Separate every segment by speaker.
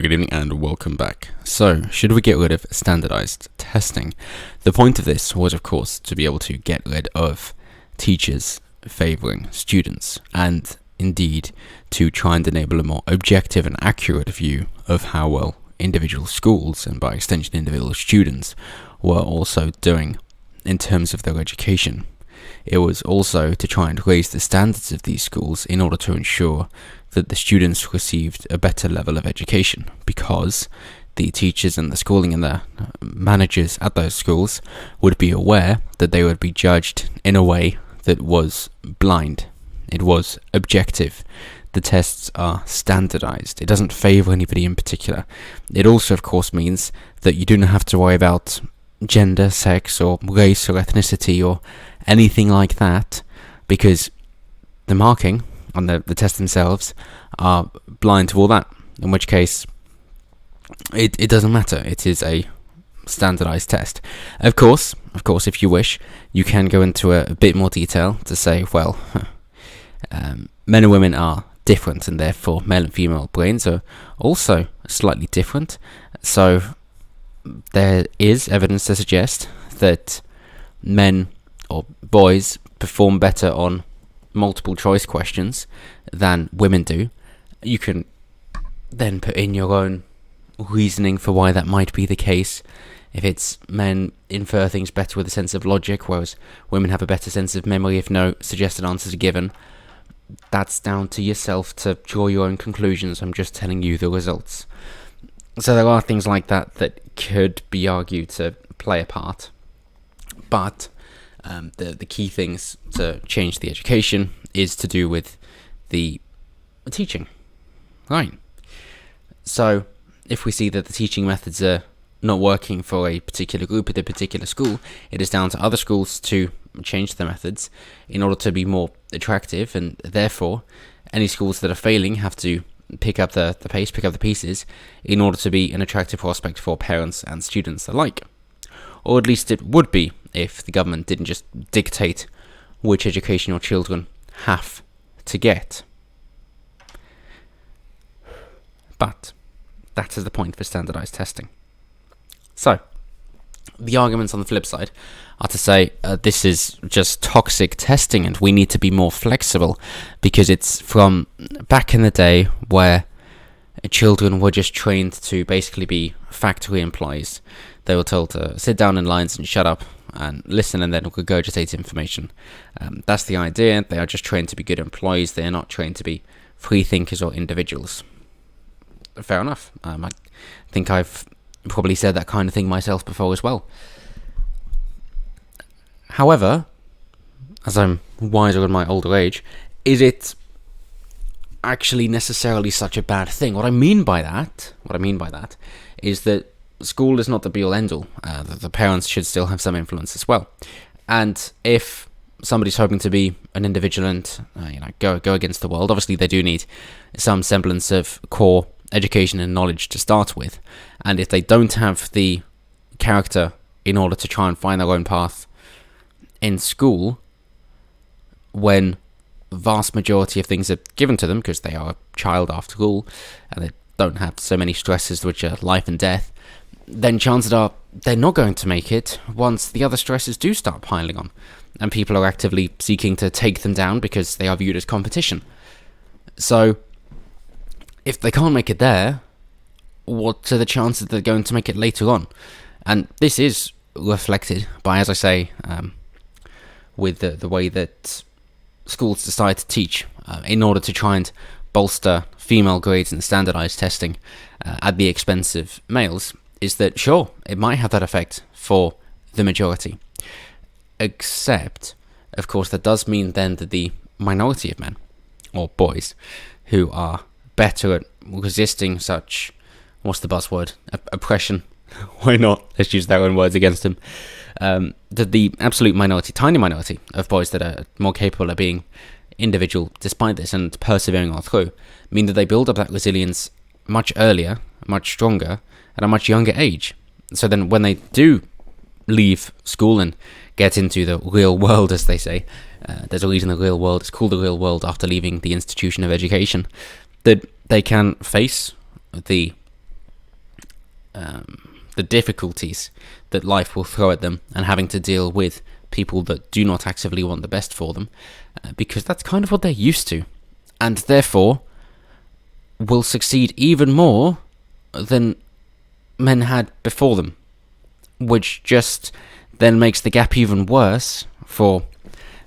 Speaker 1: Good evening and welcome back. So, should we get rid of standardized testing? The point of this was, of course, to be able to get rid of teachers favouring students, and indeed to try and enable a more objective and accurate view of how well individual schools, and by extension individual students, were also doing in terms of their education. It was also to try and raise the standards of these schools in order to ensure that the students received a better level of education, because the teachers and the schooling and the managers at those schools would be aware that they would be judged in a way that was blind. It was objective. The tests are standardized. It doesn't favour anybody in particular. It also, of course, means that you do not have to worry about gender, sex, or race, or ethnicity, or anything like that, because the marking on the tests themselves are blind to all that, in which case it doesn't matter. It is a standardized test. Of course, if you wish, you can go into a bit more detail to say, well, men and women are different, and therefore male and female brains are also slightly different. So there is evidence to suggest that men or boys perform better on multiple choice questions than women do. You can then put in your own reasoning for why that might be the case. If it's men infer things better with a sense of logic, whereas women have a better sense of memory if no suggested answers are given, that's down to yourself to draw your own conclusions. I'm just telling you the results. So there are things like that that could be argued to play a part, but the key things to change the education is to do with the teaching, right? So if we see that the teaching methods are not working for a particular group at a particular school, it is down to other schools to change their methods in order to be more attractive, and therefore any schools that are failing have to pick up the pace, pick up the pieces, in order to be an attractive prospect for parents and students alike. Or at least it would be if the government didn't just dictate which education your children have to get. But that is the point for standardized testing. So, the arguments on the flip side are to say this is just toxic testing and we need to be more flexible, because it's from back in the day where children were just trained to basically be factory employees. They were told to sit down in lines and shut up and listen and then regurgitate information. That's the idea. They are just trained to be good employees. They are not trained to be free thinkers or individuals. Fair enough. I think I've probably said that kind of thing myself before as well. However, as I'm wiser in my older age, is it actually necessarily such a bad thing? What I mean by that is that school is not the be-all end-all. The parents should still have some influence as well. And if somebody's hoping to be an individual and go against the world, obviously they do need some semblance of core education and knowledge to start with. And if they don't have the character in order to try and find their own path in school, when vast majority of things are given to them because they are a child after all, and they don't have so many stresses which are life and death, then chances are they're not going to make it once the other stresses do start piling on, and people are actively seeking to take them down because they are viewed as competition. So if they can't make it there, what are the chances that they're going to make it later on? And this is reflected by, as I say, with the way that schools decide to teach in order to try and bolster female grades in standardized testing at the expense of males, is that sure, it might have that effect for the majority. Except, of course, that does mean then that the minority of men, or boys, who are better at resisting such, what's the buzzword, oppression, why not, let's use their own words against them, that the absolute minority, tiny minority of boys that are more capable of being individual despite this and persevering all through, mean that they build up that resilience much earlier, much stronger, at a much younger age. So then when they do leave school and get into the real world, as they say, there's a reason the real world is called the real world after leaving the institution of education, that they can face the the difficulties that life will throw at them, and having to deal with people that do not actively want the best for them, because that's kind of what they're used to, and therefore will succeed even more than men had before them, which just then makes the gap even worse for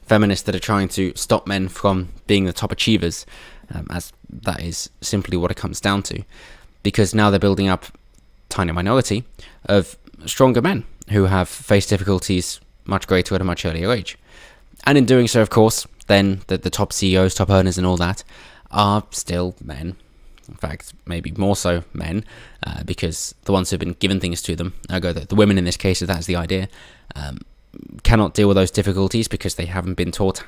Speaker 1: feminists that are trying to stop men from being the top achievers, as that is simply what it comes down to, because now they're building up a tiny minority of stronger men who have faced difficulties much greater at a much earlier age. And in doing so, of course, then the top CEOs, top earners and all that are still men. In fact, maybe more so men, because the ones who have been given things to them, ergo the women in this case, if that's the idea, cannot deal with those difficulties because they haven't been taught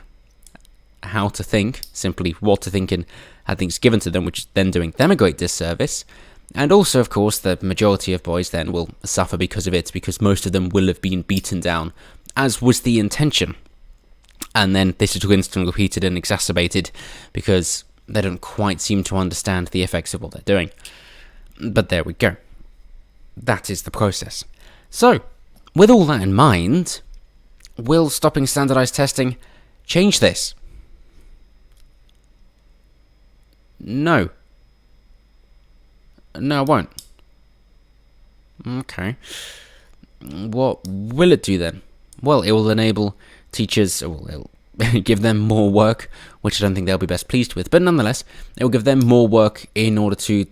Speaker 1: how to think, simply what to think, and had things given to them, which is then doing them a great disservice. And also, of course, the majority of boys then will suffer because of it, because most of them will have been beaten down, as was the intention. And then this is rinsed and repeated and exacerbated because they don't quite seem to understand the effects of what they're doing. But there we go. That is the process. So, with all that in mind, will stopping standardized testing change this? No. No, it won't. Okay. What will it do then? Well, it will enable teachers, or it'll give them more work, which I don't think they'll be best pleased with, but nonetheless, it will give them more work in order to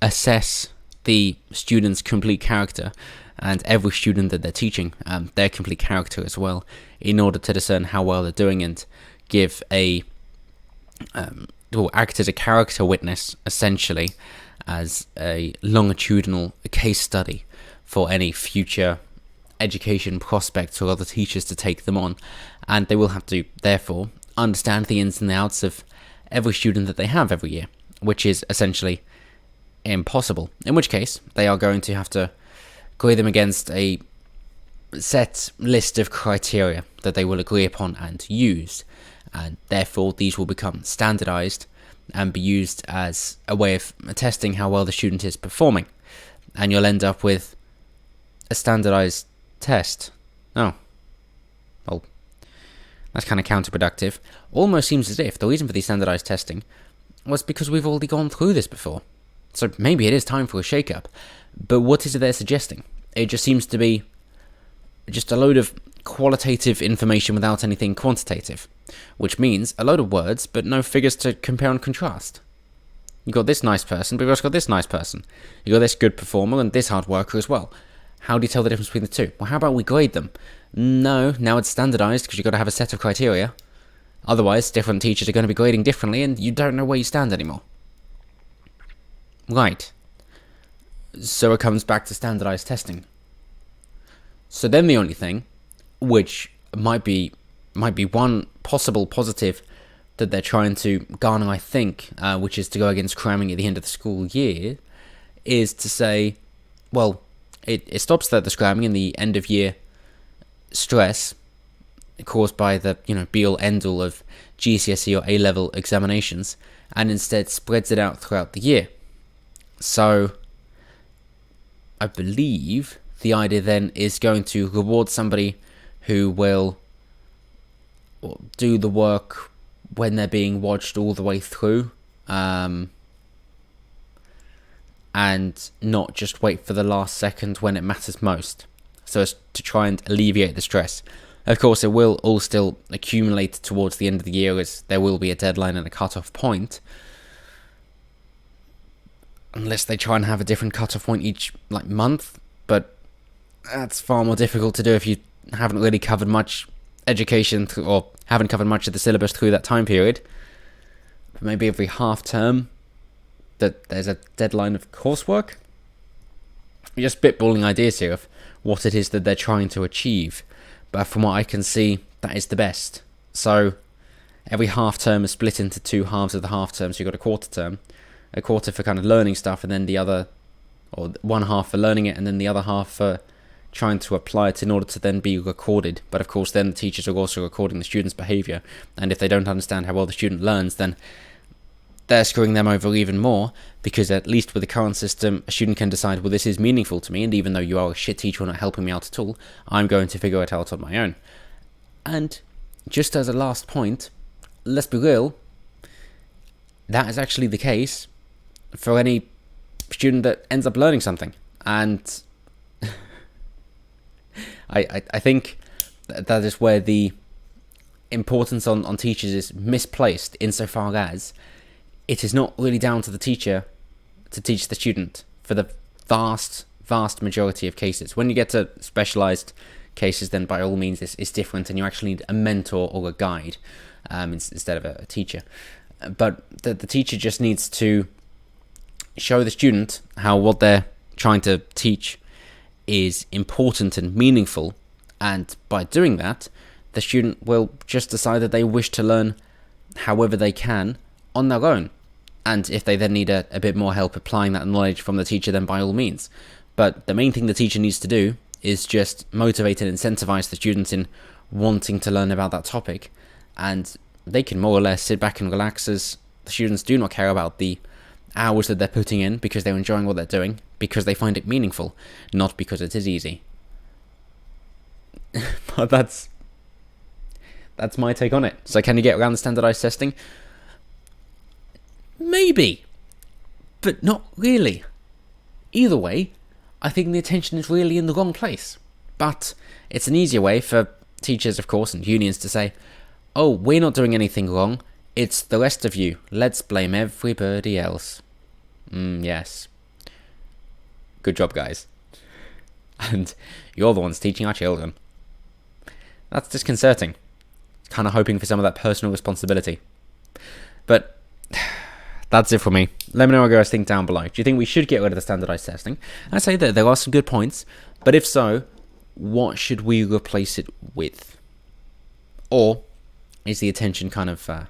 Speaker 1: assess the student's complete character, and every student that they're teaching, their complete character as well, in order to discern how well they're doing and give will act as a character witness, essentially, as a longitudinal case study for any future education prospects or other teachers to take them on. And they will have to, therefore, understand the ins and the outs of every student that they have every year, which is essentially impossible. In which case, they are going to have to grade them against a set list of criteria that they will agree upon and use. And therefore, these will become standardized and be used as a way of testing how well the student is performing. And you'll end up with a standardized test. Oh. Well, that's kind of counterproductive. Almost seems as if the reason for the standardized testing was because we've already gone through this before. So maybe it is time for a shake-up. But what is it they're suggesting? It just seems to be just a load of qualitative information without anything quantitative, which means a load of words but no figures to compare and contrast. You got this nice person, but you've also got this nice person. You got this good performer and this hard worker as well. How do you tell the difference between the two? Well, how about we grade them? No, now it's standardized because you've got to have a set of criteria. Otherwise, different teachers are going to be grading differently and you don't know where you stand anymore. Right. So it comes back to standardized testing. So then the only thing, which might be one possible positive that they're trying to garner, I think, which is to go against cramming at the end of the school year, is to say, well, it stops the cramming and the end of year stress caused by the be-all end-all of GCSE or A-level examinations, and instead spreads it out throughout the year. So I believe the idea then is going to reward somebody who will do the work when they're being watched all the way through, and not just wait for the last second when it matters most, so as to try and alleviate the stress. Of course, it will all still accumulate towards the end of the year, as there will be a deadline and a cut-off point, unless they try and have a different cut-off point each month, but that's far more difficult to do if you haven't really covered much education or haven't covered much of the syllabus through that time period. But maybe every half term that there's a deadline of coursework. You're just spitballing ideas here of what it is that they're trying to achieve, but from what I can see, that is the best. So every half term is split into two halves of the half term, so you've got a quarter for kind of learning stuff, and then the other, or one half for learning it, and then the other half for trying to apply it in order to then be recorded. But of course then the teachers are also recording the student's behaviour, and if they don't understand how well the student learns, then they're screwing them over even more, because at least with the current system, a student can decide, well, this is meaningful to me, and even though you are a shit teacher or not helping me out at all, I'm going to figure it out on my own. And just as a last point, let's be real, that is actually the case for any student that ends up learning something. And I think that is where the importance on teachers is misplaced, insofar as it is not really down to the teacher to teach the student for the vast majority of cases. When you get to specialized cases, then by all means it's different, and you actually need a mentor or a guide instead of a teacher. But the teacher just needs to show the student how what they're trying to teach is important and meaningful, and by doing that, the student will just decide that they wish to learn however they can on their own. And if they then need a bit more help applying that knowledge from the teacher, then by all means. But the main thing the teacher needs to do is just motivate and incentivize the students in wanting to learn about that topic, and they can more or less sit back and relax, as the students do not care about the hours that they're putting in, because they're enjoying what they're doing, because they find it meaningful, not because it is easy. But that's my take on it. So can you get around the standardized testing? Maybe, but not really. Either way, I think the attention is really in the wrong place. But it's an easier way for teachers, of course, and unions to say, oh, we're not doing anything wrong, it's the rest of you, let's blame everybody else. Yes. Good job, guys. And you're the ones teaching our children. That's disconcerting. Kind of hoping for some of that personal responsibility. But that's it for me. Let me know what you guys think down below. Do you think we should get rid of the standardized testing? I say that there are some good points, but if so, what should we replace it with? Or is the attention kind of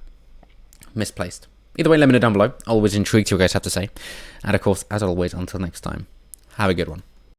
Speaker 1: misplaced? Either way, let me know down below. Always intrigued to what you guys have to say. And of course, as always, until next time, have a good one.